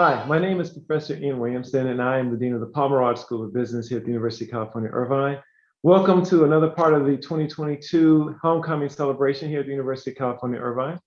Hi, my name is Professor Ian Williamson, and I am the Dean of the Merage School of Business here at the University of California, Irvine. Welcome to another part of the 2022 homecoming celebration here at the University of California, Irvine.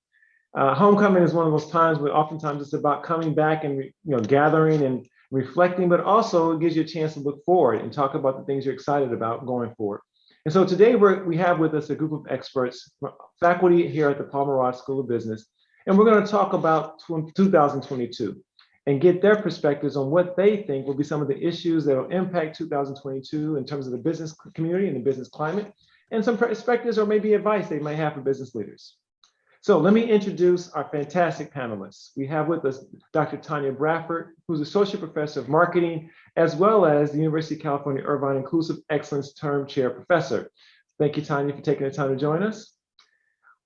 Homecoming is one of those times where oftentimes it's about coming back and gathering and reflecting, but also it gives you a chance to look forward and talk about the things you're excited about going forward. And so today we have with us a group of experts, faculty here at the Merage School of Business, and we're going to talk about 2022 and get their perspectives on what they think will be some of the issues that will impact 2022 in terms of the business community and the business climate, and some perspectives or maybe advice they might have for business leaders. So let me introduce our fantastic panelists. We have with us Dr. Tonya Bradford, who's Associate Professor of Marketing, as well as the University of California, Irvine Inclusive Excellence Term Chair Professor. Thank you, Tonya, for taking the time to join us.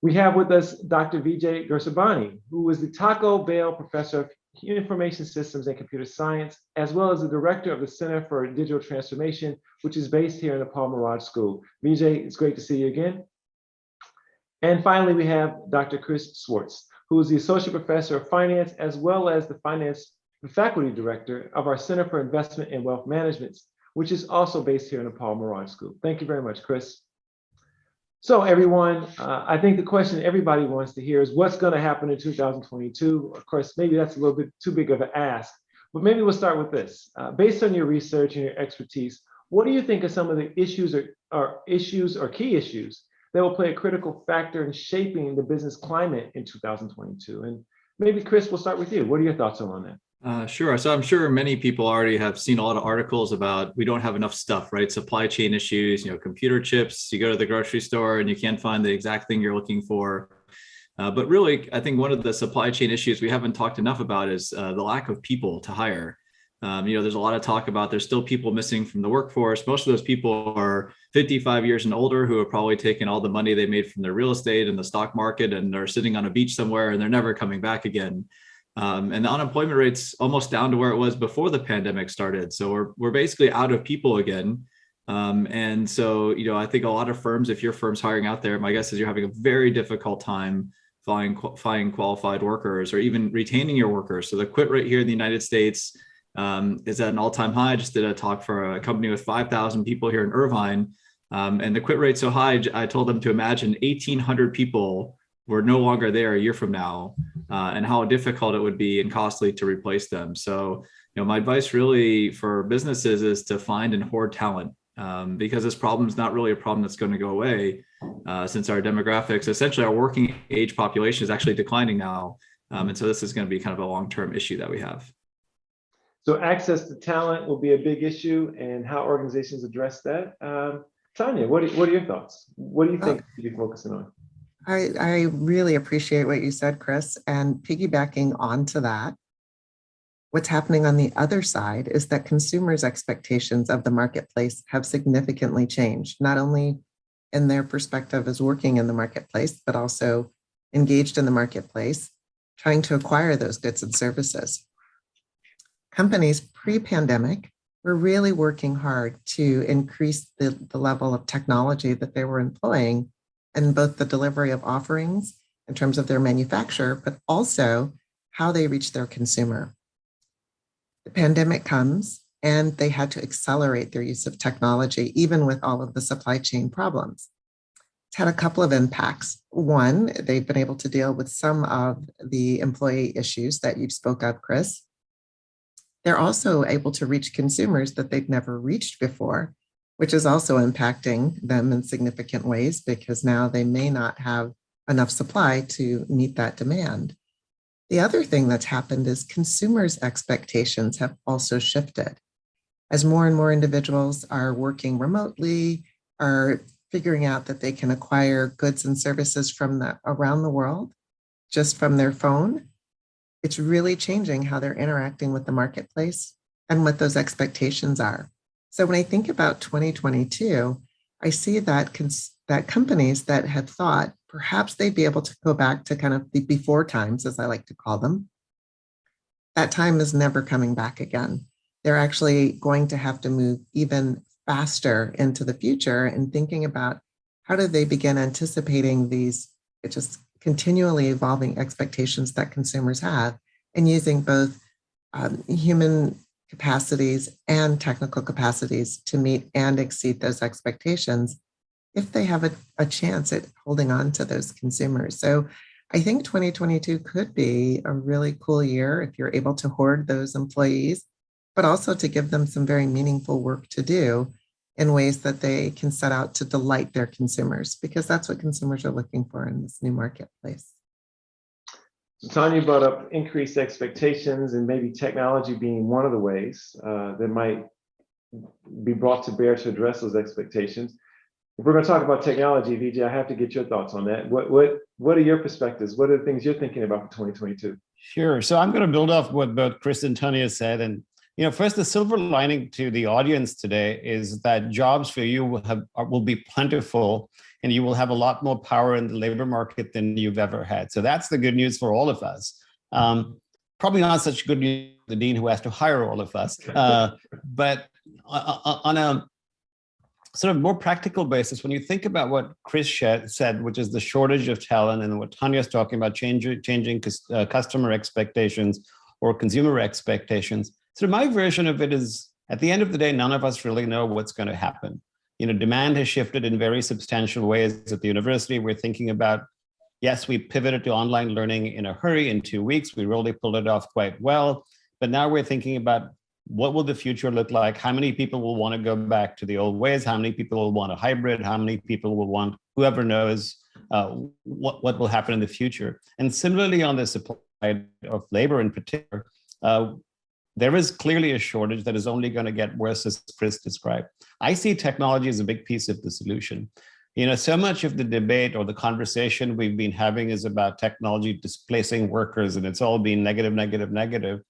We have with us Dr. Vijay Gurbaxani, who is the Taco Bell Professor of Information Systems and Computer Science, as well as the Director of the Center for Digital Transformation, which is based here in the Merage School. Vijay, it's great to see you again. And finally, we have Dr. Chris Schwarz, who is the Associate Professor of Finance, as well as the Faculty Director of our Center for Investment and Wealth Management, which is also based here in the Merage School. Thank you very much, Chris. So everyone, I think the question everybody wants to hear is what's going to happen in 2022? Of course, maybe that's a little bit too big of an ask, but maybe we'll start with this. Based on your research and your expertise, what do you think are some of the issues or key issues that will play a critical factor in shaping the business climate in 2022? And maybe Chris, we'll start with you. What are your thoughts on that? Sure. So I'm sure many people already have seen a lot of articles about we don't have enough stuff, right? Supply chain issues, computer chips, you go to the grocery store and you can't find the exact thing you're looking for. But really, I think one of the supply chain issues we haven't talked enough about is the lack of people to hire. There's a lot of talk about there's still people missing from the workforce. Most of those people are 55 years and older who have probably taken all the money they made from their real estate and the stock market and are sitting on a beach somewhere and they're never coming back again. And the unemployment rate's almost down to where it was before the pandemic started. So we're basically out of people again. And so, I think a lot of firms, if your firm's hiring out there, my guess is you're having a very difficult time finding qualified workers or even retaining your workers. So the quit rate here in the United States is at an all-time high. I just did a talk for a company with 5,000 people here in Irvine. And the quit rate's so high, I told them to imagine 1,800 people were no longer there a year from now, and how difficult it would be and costly to replace them. So, my advice really for businesses is to find and hoard talent, because this problem is not really a problem that's going to go away, since our demographics, essentially our working age population is actually declining now. And so this is going to be kind of a long-term issue that we have. So access to talent will be a big issue, and how organizations address that. Tonya, what are your thoughts? What do you think you're focusing on? I really appreciate what you said, Chris, and piggybacking onto that, what's happening on the other side is that consumers' expectations of the marketplace have significantly changed, not only in their perspective as working in the marketplace, but also engaged in the marketplace, trying to acquire those goods and services. Companies pre-pandemic were really working hard to increase the level of technology that they were employing in both the delivery of offerings in terms of their manufacture, but also how they reach their consumer. The pandemic comes and they had to accelerate their use of technology, even with all of the supply chain problems. It's had a couple of impacts. One, they've been able to deal with some of the employee issues that you spoke of, Chris. They're also able to reach consumers that they've never reached before, which is also impacting them in significant ways because now they may not have enough supply to meet that demand. The other thing that's happened is consumers' expectations have also shifted. As more and more individuals are working remotely, are figuring out that they can acquire goods and services from around the world just from their phone, it's really changing how they're interacting with the marketplace and what those expectations are. So when I think about 2022, I see that companies that had thought perhaps they'd be able to go back to kind of the before times, as I like to call them, that time is never coming back again. They're actually going to have to move even faster into the future and thinking about how do they begin anticipating these just continually evolving expectations that consumers have and using both human capacities and technical capacities to meet and exceed those expectations if they have a chance at holding on to those consumers. So I think 2022 could be a really cool year if you're able to hoard those employees, but also to give them some very meaningful work to do in ways that they can set out to delight their consumers, because that's what consumers are looking for in this new marketplace. So Tonya brought up increased expectations and maybe technology being one of the ways that might be brought to bear to address those expectations. If we're going to talk about technology, Vijay, I have to get your thoughts on that. What are your perspectives? What are the things you're thinking about for 2022? Sure. So I'm going to build off what both Chris and Tonya said. And first, the silver lining to the audience today is that jobs for you will be plentiful, and you will have a lot more power in the labor market than you've ever had. So that's the good news for all of us. Probably not such good news for the dean who has to hire all of us. But on a sort of more practical basis, when you think about what Chris said, which is the shortage of talent, and what Tanya is talking about, changing customer expectations or consumer expectations. So my version of it is, at the end of the day, none of us really know what's going to happen. Demand has shifted in very substantial ways at the university. We're thinking about, yes, we pivoted to online learning in a hurry in 2 weeks. We really pulled it off quite well. But now we're thinking about, what will the future look like? How many people will want to go back to the old ways? How many people will want a hybrid? How many people will want, whoever knows what will happen in the future? And similarly, on the supply of labor in particular, there is clearly a shortage that is only going to get worse, as Chris described. I see technology as a big piece of the solution. So much of the debate or the conversation we've been having is about technology displacing workers, and it's all been negative, negative, negative.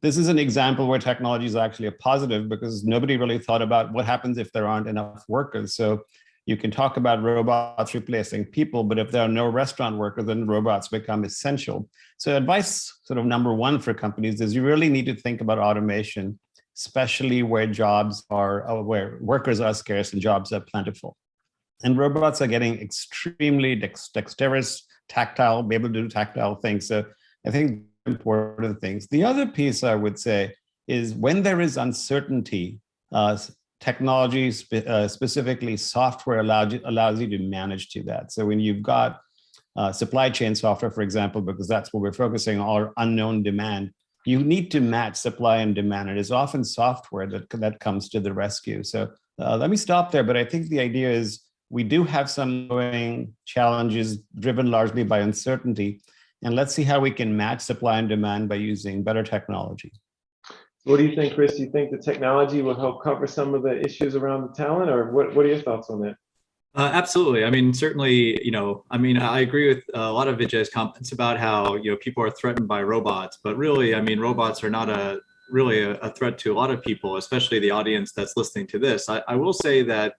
This is an example where technology is actually a positive, because nobody really thought about what happens if there aren't enough workers. So you can talk about robots replacing people, but if there are no restaurant workers, then robots become essential. So advice sort of number one for companies is you really need to think about automation, especially where where workers are scarce and jobs are plentiful. And robots are getting extremely dexterous, tactile, be able to do tactile things. So I think important things. The other piece I would say is, when there is uncertainty, technology, specifically software, allows you to manage to that. So when you've got supply chain software, for example, because that's what we're focusing on, or unknown demand, you need to match supply and demand. It is often software that comes to the rescue. So let me stop there. But I think the idea is, we do have some ongoing challenges driven largely by uncertainty. And let's see how we can match supply and demand by using better technology. What do you think, Chris? Do you think the technology will help cover some of the issues around the talent, or what are your thoughts on that? Absolutely. I mean, certainly, I agree with a lot of Vijay's comments about how, people are threatened by robots, but really, robots are not really a threat to a lot of people, especially the audience that's listening to this. I will say that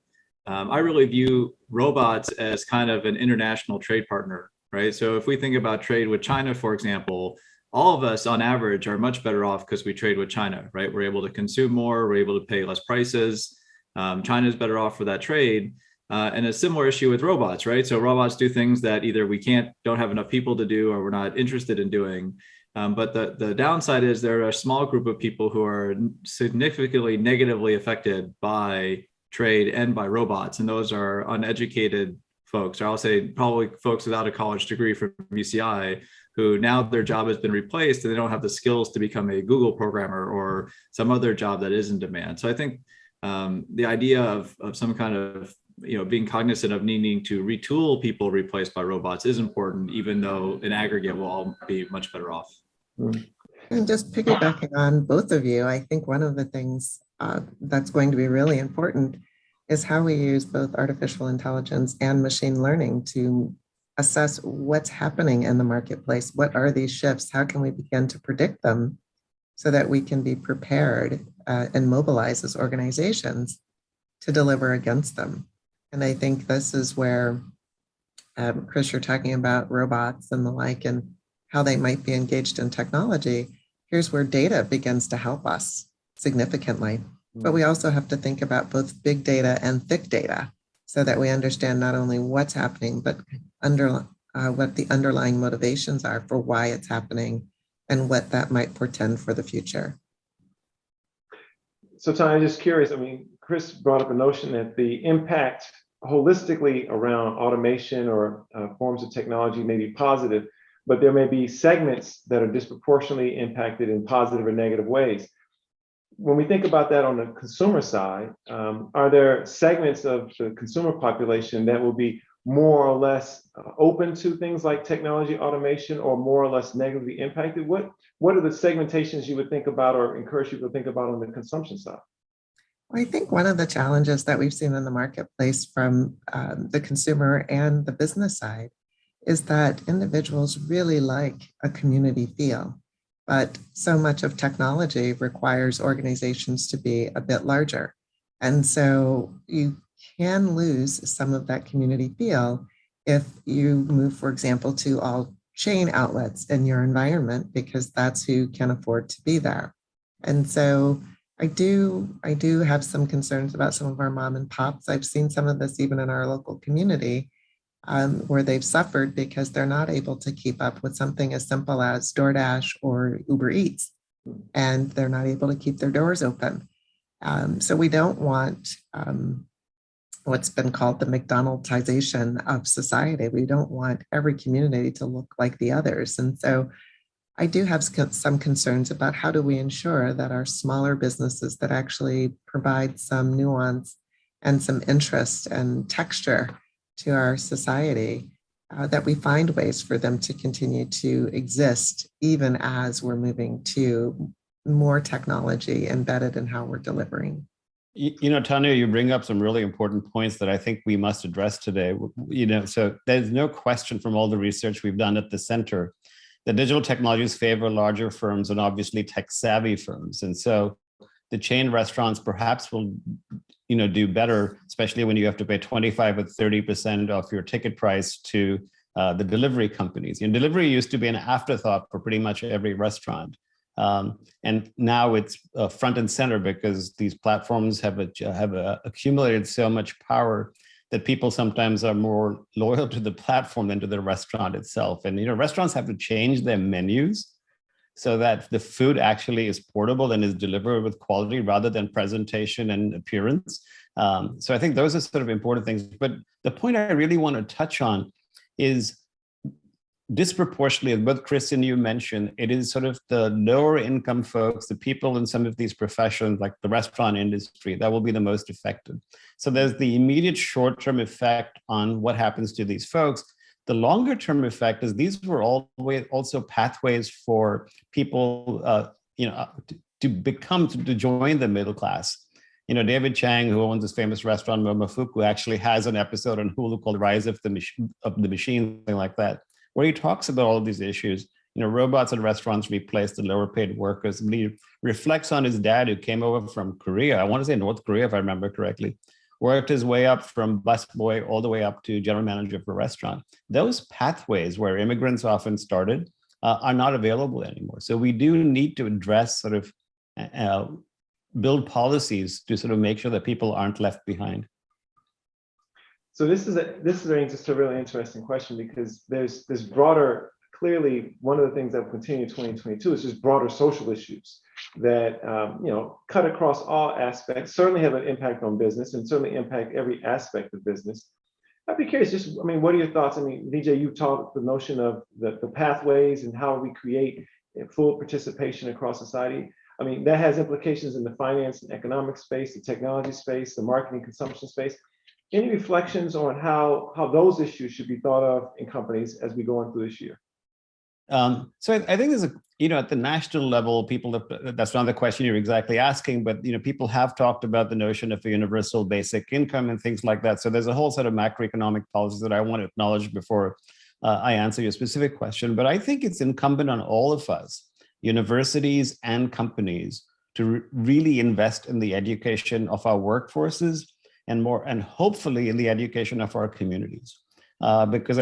I really view robots as kind of an international trade partner. Right. So if we think about trade with China, for example, all of us on average are much better off because we trade with China. Right. We're able to consume more. We're able to pay less prices. China is better off for that trade. And a similar issue with robots. Right. So robots do things that either we don't have enough people to do, or we're not interested in doing. But the downside is there are a small group of people who are significantly negatively affected by trade and by robots. And those are uneducated folks, or I'll say probably folks without a college degree from UCI, who now their job has been replaced and they don't have the skills to become a Google programmer or some other job that is in demand. So I think the idea of some kind of, being cognizant of needing to retool people replaced by robots is important, even though in aggregate we'll all be much better off. And just piggybacking on both of you, I think one of the things that's going to be really important is how we use both artificial intelligence and machine learning to assess what's happening in the marketplace. What are these shifts? How can we begin to predict them so that we can be prepared and mobilize as organizations to deliver against them? And I think this is where, Chris, you're talking about robots and the like, and how they might be engaged in technology. Here's where data begins to help us significantly. But we also have to think about both big data and thick data, so that we understand not only what's happening, but what the underlying motivations are for why it's happening, and what that might portend for the future. So Tonya, I'm just curious, I mean, Chris brought up a notion that the impact holistically around automation or forms of technology may be positive, but there may be segments that are disproportionately impacted in positive or negative ways. When we think about that on the consumer side, are there segments of the consumer population that will be more or less open to things like technology automation, or more or less negatively impacted? What are the segmentations you would think about or encourage people to think about on the consumption side? I think one of the challenges that we've seen in the marketplace from the consumer and the business side is that individuals really like a community feel, but so much of technology requires organizations to be a bit larger. And so you can lose some of that community feel if you move, for example, to all chain outlets in your environment, because that's who can afford to be there. And so I do have some concerns about some of our mom and pops. I've seen some of this even in our local community, where they've suffered because they're not able to keep up with something as simple as DoorDash or Uber Eats, and they're not able to keep their doors open. So we don't want what's been called the McDonaldization of society. We don't want every community to look like the others. And so I do have some concerns about how do we ensure that our smaller businesses that actually provide some nuance and some interest and texture to our society, that we find ways for them to continue to exist, even as we're moving to more technology embedded in how we're delivering. You know, Tonya, you bring up some really important points that I think we must address today. You know, so there's no question from all the research we've done at the center that digital technologies favor larger firms and obviously tech-savvy firms. And so the chain restaurants perhaps will, you know, do better, especially when you have to pay 25 or 30% of your ticket price to the delivery companies. You know, delivery used to be an afterthought for pretty much every restaurant. And now it's front and center because these platforms have accumulated so much power that people sometimes are more loyal to the platform than to the restaurant itself. And, you know, restaurants have to change their menus so that the food actually is portable and is delivered with quality rather than presentation and appearance. So I think those are sort of important things. But the point I really want to touch on is disproportionately, as both Chris and you mentioned, it is sort of the lower income folks, the people in some of these professions like the restaurant industry, that will be the most affected. So there's the immediate short-term effect on what happens to these folks. The longer term effect is these were always also pathways for people to join the middle class. You know, David Chang, who owns this famous restaurant Momofuku, actually has an episode on Hulu called Rise of the Machine, something like that, where he talks about all of these issues. You know, robots at restaurants replace the lower paid workers. And he reflects on his dad, who came over from Korea, I want to say North Korea, if I remember correctly, worked his way up from busboy all the way up to general manager of a restaurant. Those pathways where immigrants often started are not available anymore. So we do need to address sort of build policies to sort of make sure that people aren't left behind. So this is just a really interesting question, because there's this broader, clearly one of the things that will continue in 2022 is just broader social issues that cut across all aspects, certainly have an impact on business and certainly impact every aspect of business. I'd be curious, what are your thoughts? I mean, Vijay, you talked the notion of the pathways and how we create full participation across society. I mean, that has implications in the finance and economic space, the technology space, the marketing consumption space. Any reflections on how those issues should be thought of in companies as we go on through this year? So I think there's at the national level, that's not the question you're exactly asking, but people have talked about the notion of a universal basic income and things like that. So there's a whole set of macroeconomic policies that I want to acknowledge before I answer your specific question. But I think it's incumbent on all of us, universities and companies, to really invest in the education of our workforces and hopefully in the education of our communities. Because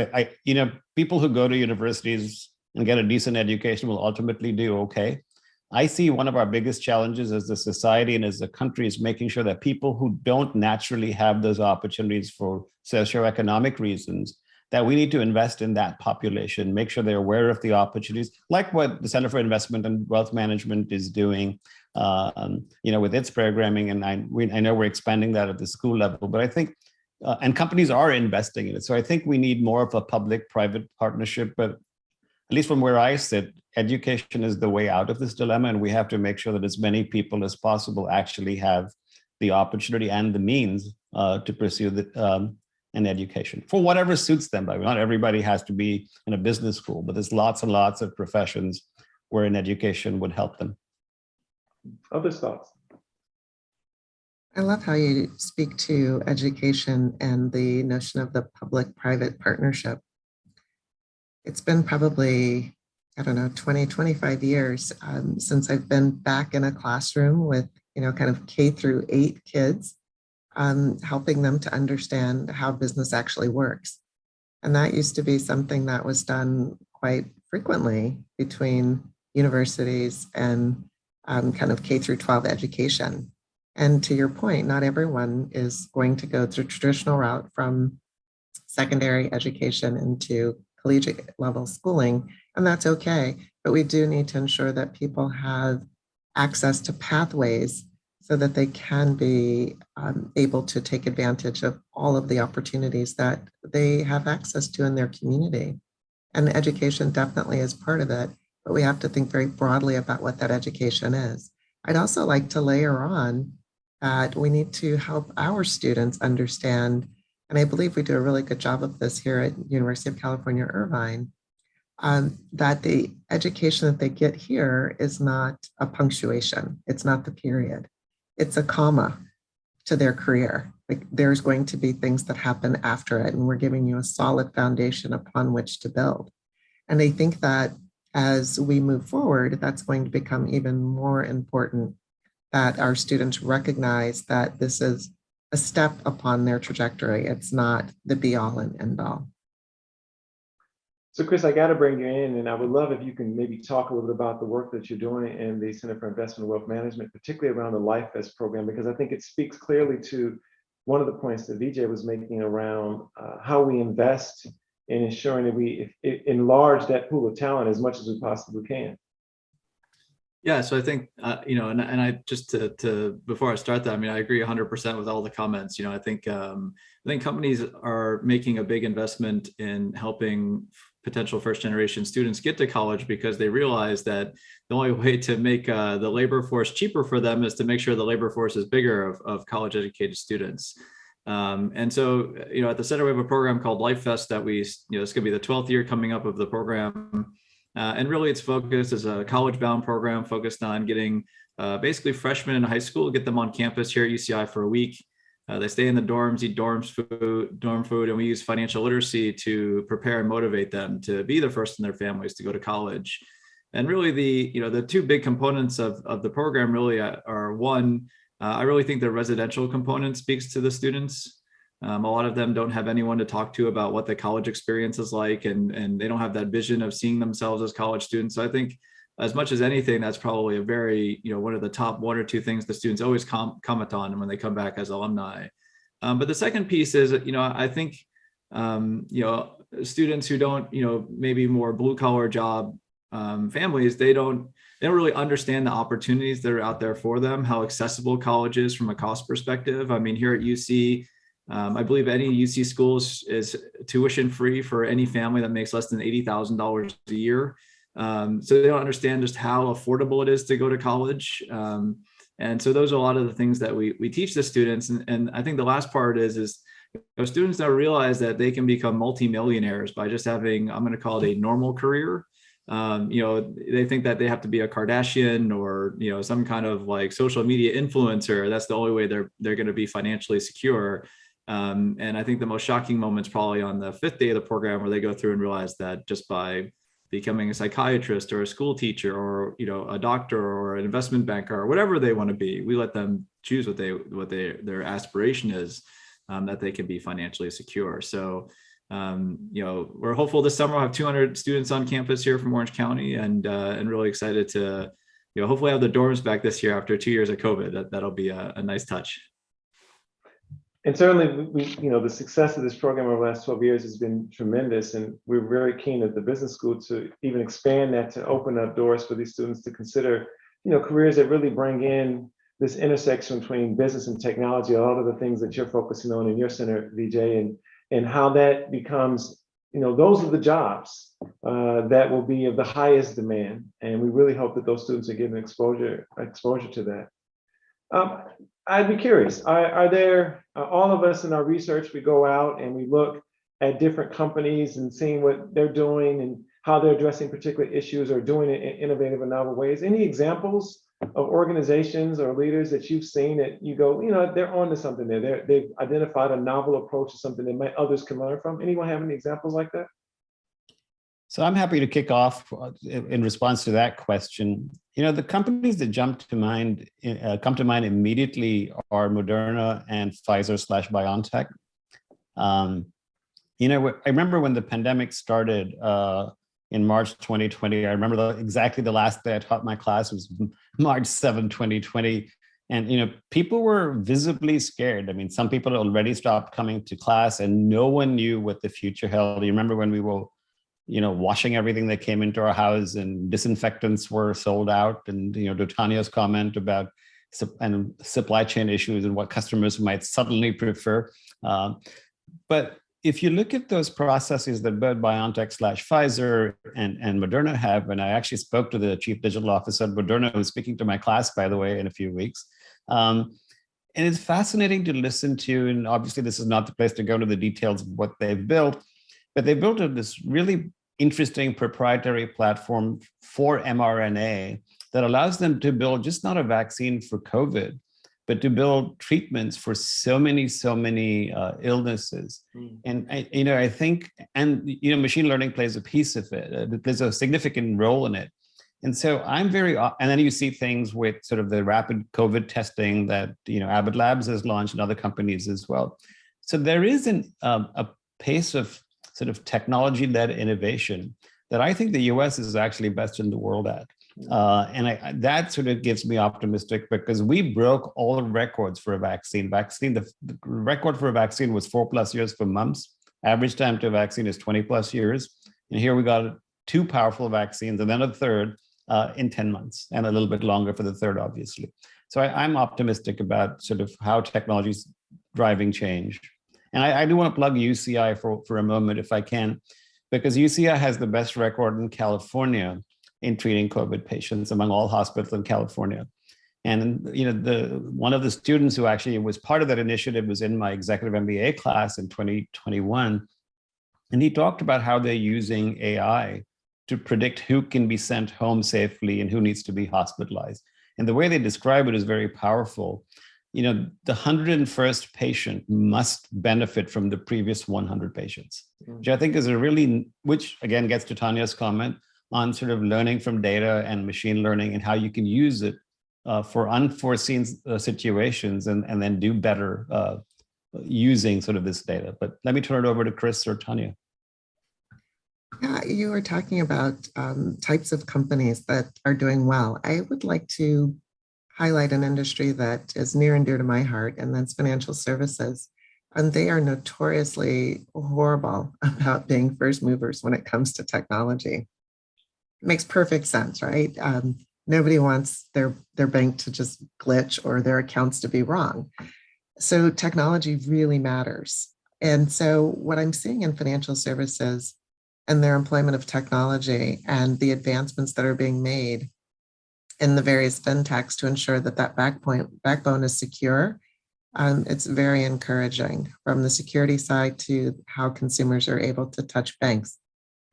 people who go to universities and get a decent education will ultimately do okay. I see one of our biggest challenges as a society and as a country is making sure that people who don't naturally have those opportunities for socioeconomic reasons, that we need to invest in that population, make sure they're aware of the opportunities, like what the Center for Investment and Wealth Management is doing, with its programming. And I know we're expanding that at the school level, but I think, and companies are investing in it. So I think we need more of a public-private partnership, but at least from where I sit, education is the way out of this dilemma, and we have to make sure that as many people as possible actually have the opportunity and the means to pursue an education for whatever suits them. But not everybody has to be in a business school, but there's lots and lots of professions where an education would help them. Other thoughts? I love how you speak to education and the notion of the public-private partnership. It's been probably, 20, 25 years since I've been back in a classroom with, kind of K through 8 kids, helping them to understand how business actually works. And that used to be something that was done quite frequently between universities and kind of K through 12 education. And to your point, not everyone is going to go the traditional route from secondary education into collegiate level schooling, and that's okay. But we do need to ensure that people have access to pathways so that they can be able to take advantage of all of the opportunities that they have access to in their community. And education definitely is part of it, but we have to think very broadly about what that education is. I'd also like to layer on that we need to help our students understand, and I believe we do a really good job of this here at University of California, Irvine, that the education that they get here is not a punctuation. It's not the period. It's a comma to their career. Like, there's going to be things that happen after it, and we're giving you a solid foundation upon which to build. And I think that as we move forward, that's going to become even more important, that our students recognize that this is a step upon their trajectory. It's not the be all and end all. So Chris, I got to bring you in, and I would love if you can maybe talk a little bit about the work that you're doing in the Center for Investment and Wealth Management, particularly around the Lifevest program, because I think it speaks clearly to one of the points that Vijay was making around how we invest in ensuring that we enlarge that pool of talent as much as we possibly can. Yeah, so I think, and I just to before I start that, I agree 100% with all the comments. I think companies are making a big investment in helping potential first generation students get to college, because they realize that the only way to make the labor force cheaper for them is to make sure the labor force is bigger of college educated students. And so, at the center we have a program called Lifevest that it's going to be the 12th year coming up of the program. And really its focus is a college-bound program focused on getting basically freshmen in high school, get them on campus here at UCI for a week. They stay in the dorms, eat dorm food, and we use financial literacy to prepare and motivate them to be the first in their families to go to college. And really the two big components of the program really are one, I really think the residential component speaks to the students. A lot of them don't have anyone to talk to about what the college experience is like, and they don't have that vision of seeing themselves as college students. So I think as much as anything, that's probably a very, one of the top 1 or 2 things the students always comment on when they come back as alumni. But the second piece is, I think, students who don't, maybe more blue collar job families, they don't really understand the opportunities that are out there for them, how accessible college is from a cost perspective. Here at UC, I believe any UC school is tuition free for any family that makes less than $80,000 a year. So they don't understand just how affordable it is to go to college. And so those are a lot of the things that we teach the students. And I think the last part is students don't realize that they can become multimillionaires by just having, I'm going to call it a normal career. They think that they have to be a Kardashian or, some kind of like social media influencer. That's the only way they're going to be financially secure. And I think the most shocking moment's probably on the 5th day of the program, where they go through and realize that just by becoming a psychiatrist or a school teacher or, a doctor or an investment banker or whatever they want to be, we let them choose what their aspiration is, that they can be financially secure. So, we're hopeful this summer we'll have 200 students on campus here from Orange County, and really excited to, hopefully have the dorms back this year after 2 years of COVID. That'll be a nice touch. And certainly, the success of this program over the last 12 years has been tremendous, and we're very keen at the business school to even expand that, to open up doors for these students to consider, careers that really bring in this intersection between business and technology, a lot of the things that you're focusing on in your center, Vijay, and how that becomes, those are the jobs that will be of the highest demand, and we really hope that those students are given exposure to that. I'd be curious, are there, all of us in our research, we go out and we look at different companies and seeing what they're doing and how they're addressing particular issues or doing it in innovative and novel ways. Any examples of organizations or leaders that you've seen that you go, they're onto something there. They've identified a novel approach to something that others can learn from. Anyone have any examples like that? So I'm happy to kick off in response to that question. The companies that come to mind immediately are Moderna and Pfizer/BioNTech. I remember when the pandemic started in March 2020. I remember exactly the last day I taught my class was March 7, 2020. And people were visibly scared. I mean, some people already stopped coming to class and no one knew what the future held. You remember when we were washing everything that came into our house and disinfectants were sold out, and to Tonya's comment about supply chain issues and what customers might suddenly prefer. But if you look at those processes that both BioNTech/Pfizer and Moderna have, and I actually spoke to the chief digital officer at Moderna, who's speaking to my class, by the way, in a few weeks. And it's fascinating to listen to, and obviously this is not the place to go into the details of what they've built, but they built this really interesting proprietary platform for mRNA that allows them to build just not a vaccine for COVID, but to build treatments for so many illnesses. And I think, machine learning plays a piece of it. It plays a significant role in it. And so and then you see things with sort of the rapid COVID testing that Abbott Labs has launched and other companies as well. So there is a pace of sort of technology-led innovation that I think the US is actually best in the world at. And that sort of gives me optimistic, because we broke all the records for a vaccine. The record for a vaccine was 4+ years for mumps. Average time to a vaccine is 20+ years. And here we got 2 powerful vaccines and then a third in 10 months, and a little bit longer for the third, obviously. So I'm optimistic about sort of how technology is driving change. And I do want to plug UCI for a moment, if I can, because UCI has the best record in California in treating COVID patients among all hospitals in California. And one of the students who actually was part of that initiative was in my executive MBA class in 2021. And he talked about how they're using AI to predict who can be sent home safely and who needs to be hospitalized. And the way they describe it is very powerful. The 101st patient must benefit from the previous 100 patients, which I think is which again gets to Tonya's comment on sort of learning from data and machine learning and how you can use it for unforeseen situations and then do better using sort of this data. But let me turn it over to Chris or Tonya. Yeah, you were talking about types of companies that are doing well. I would like to highlight an industry that is near and dear to my heart, and that's financial services. And they are notoriously horrible about being first movers when it comes to technology. It makes perfect sense, right? Nobody wants their bank to just glitch or their accounts to be wrong. So technology really matters. And so what I'm seeing in financial services and their employment of technology and the advancements that are being made in the various fintechs to ensure that backbone is secure, it's very encouraging, from the security side to how consumers are able to touch banks.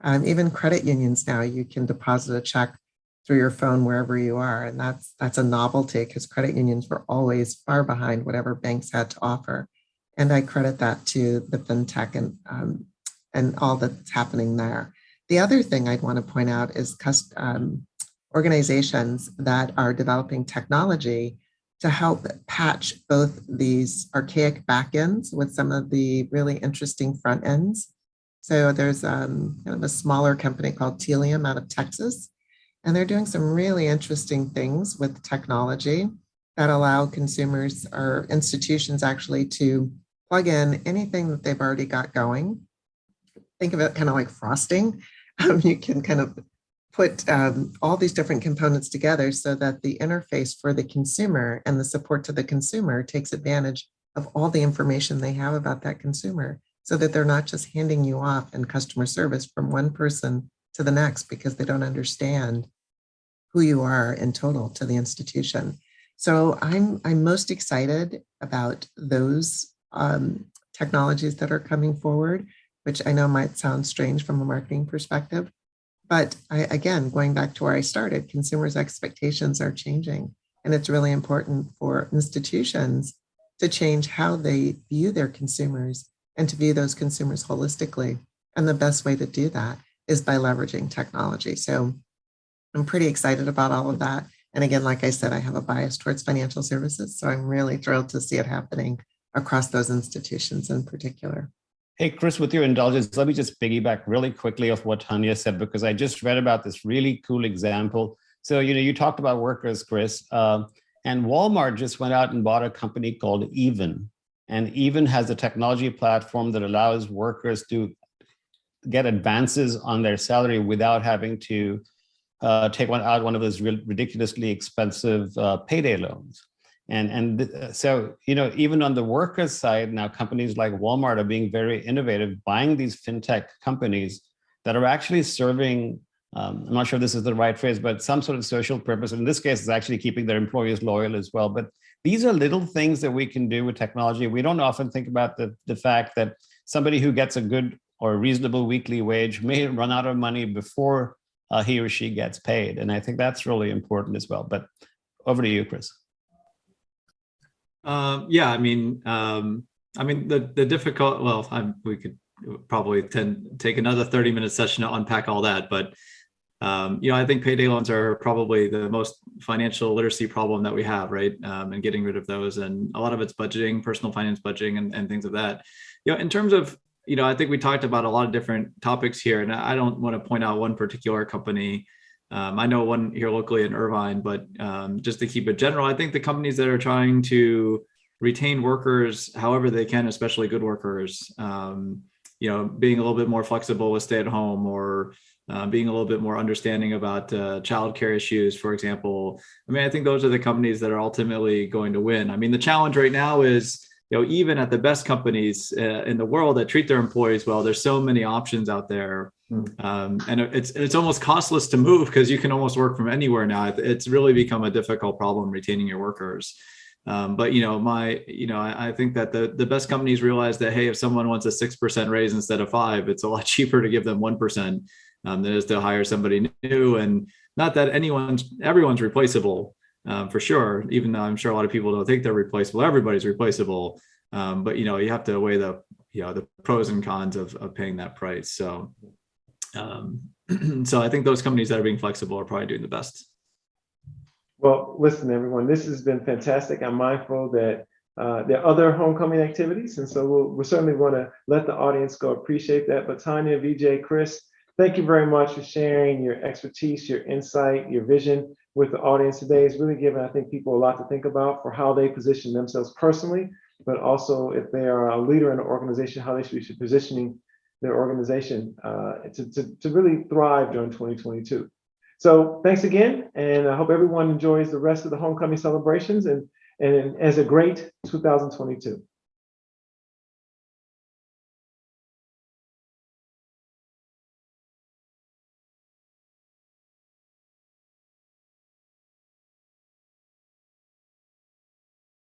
Even credit unions now, you can deposit a check through your phone wherever you are. And that's a novelty, because credit unions were always far behind whatever banks had to offer. And I credit that to the fintech and all that's happening there. The other thing I'd want to point out is organizations that are developing technology to help patch both these archaic backends with some of the really interesting front ends. So there's kind of a smaller company called Telium out of Texas, and they're doing some really interesting things with technology that allow consumers or institutions actually to plug in anything that they've already got going. Think of it kind of like frosting. You can kind of put all these different components together so that the interface for the consumer and the support to the consumer takes advantage of all the information they have about that consumer, so that they're not just handing you off in customer service from one person to the next because they don't understand who you are in total to the institution. So I'm most excited about those technologies that are coming forward, which I know might sound strange from a marketing perspective. But again, going back to where I started, consumers' expectations are changing. And it's really important for institutions to change how they view their consumers and to view those consumers holistically. And the best way to do that is by leveraging technology. So I'm pretty excited about all of that. And again, like I said, I have a bias towards financial services. So I'm really thrilled to see it happening across those institutions in particular. Hey, Chris, with your indulgence, let me just piggyback really quickly off what Tonya said, because I just read about this really cool example. So, you talked about workers, Chris, and Walmart just went out and bought a company called Even. And Even has a technology platform that allows workers to get advances on their salary without having to take one of those ridiculously expensive payday loans. So, even on the workers' side, now companies like Walmart are being very innovative, buying these fintech companies that are actually serving, I'm not sure if this is the right phrase, but some sort of social purpose. In this case, it's actually keeping their employees loyal as well. But these are little things that we can do with technology. We don't often think about the fact that somebody who gets a good or reasonable weekly wage may run out of money before he or she gets paid. And I think that's really important as well. But over to you, Chris. Yeah, the difficult, we could probably take another 30-minute session to unpack all that, but I think payday loans are probably the most financial literacy problem that we have, right? And getting rid of those, and a lot of it's budgeting, personal finance budgeting, and things of that. In terms of, I think we talked about a lot of different topics here, and I don't want to point out one particular company. I know one here locally in Irvine, but just to keep it general, I think the companies that are trying to retain workers however they can, especially good workers, being a little bit more flexible with stay at home, or being a little bit more understanding about childcare issues, for example. I think those are the companies that are ultimately going to win. The challenge right now is, even at the best companies in the world that treat their employees well, there's so many options out there. And it's almost costless to move because you can almost work from anywhere now. It's really become a difficult problem retaining your workers. But I think that the best companies realize that, hey, if someone wants a 6% raise instead of 5%, it's a lot cheaper to give them 1% than it is to hire somebody new. And not that everyone's replaceable, for sure, even though I'm sure a lot of people don't think they're replaceable. Everybody's replaceable. But you have to weigh the pros and cons of paying that price. So I think those companies that are being flexible are probably doing the best. Well, listen, everyone, this has been fantastic. I'm mindful that there are other homecoming activities, and so we'll certainly want to let the audience go appreciate that. But Tonya, Vijay, Chris, thank you very much for sharing your expertise, your insight, your vision with the audience today. It's really given, I think, people a lot to think about for how they position themselves personally, but also if they are a leader in an organization, how they should be positioning their organization to really thrive during 2022. So thanks again, and I hope everyone enjoys the rest of the homecoming celebrations and has a great 2022.